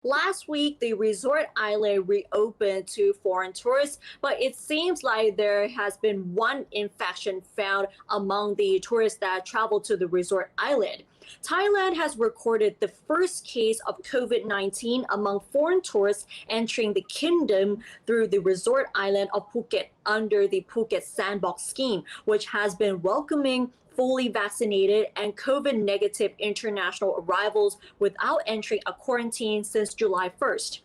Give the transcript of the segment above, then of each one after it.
Last week, the resort island reopened to foreign tourists, but it seems like there has been one infection found among the tourists that travel to the resort island. Thailand has recorded the first case of COVID-19 among foreign tourists entering the kingdom through the resort island of Phuket under the Phuket Sandbox scheme, which has been welcoming fully vaccinated and COVID negative international arrivals without entering a quarantine since July 1st.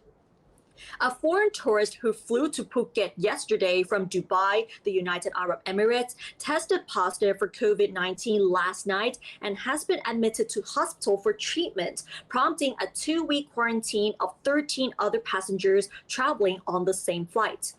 A foreign tourist who flew to Phuket yesterday from Dubai, the United Arab Emirates, tested positive for COVID 19 last night and has been admitted to hospital for treatment, prompting a 2-week quarantine of 13 other passengers traveling on the same flight.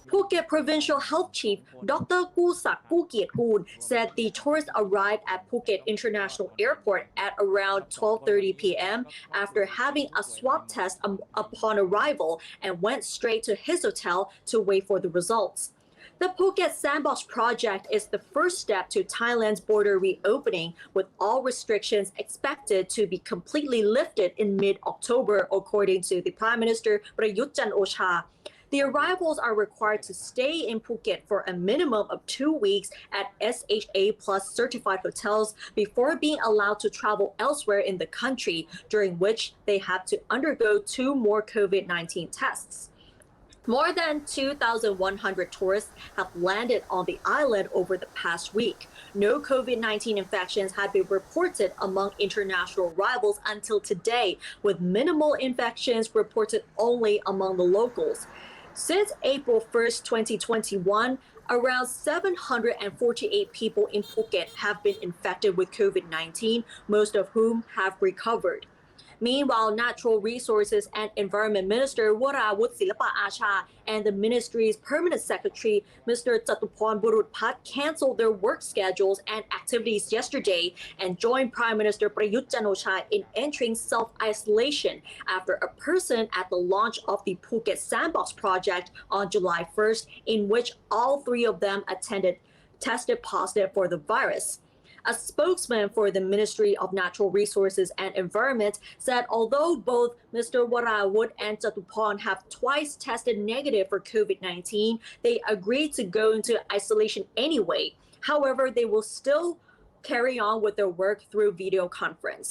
Phuket Provincial Health Chief Dr. Kusak Kukiatgun said the tourists arrived at Phuket International Airport at around 12:30 p.m. after having a swab test upon arrival and went straight to his hotel to wait for the results. The Phuket Sandbox project is the first step to Thailand's border reopening, with all restrictions expected to be completely lifted in mid-October, according to the Prime Minister Prayut Chan-o-cha. The arrivals are required to stay in Phuket for a minimum of 2 weeks at SHA Plus certified hotels before being allowed to travel elsewhere in the country, during which they have to undergo 2 more COVID-19 tests. More than 2,100 tourists have landed on the island over the past week. No COVID-19 infections had been reported among international arrivals until today, with minimal infections reported only among the locals. Since April 1st, 2021, around 748 people in Phuket have been infected with COVID-19, most of whom have recovered. Meanwhile, Natural Resources and Environment Minister Warawut Silapa Acha and the ministry's permanent secretary, Mr. Chatuporn Burutpat, canceled their work schedules and activities yesterday and joined Prime Minister Prayut Chan-o-cha in entering self-isolation after a person at the launch of the Phuket Sandbox project on July 1st, in which all 3 of them attended, tested positive for the virus. A spokesman for the Ministry of Natural Resources and Environment said although both Mr. Warawut and Chatuporn have twice tested negative for COVID-19, they agreed to go into isolation anyway. However, they will still carry on with their work through video conference.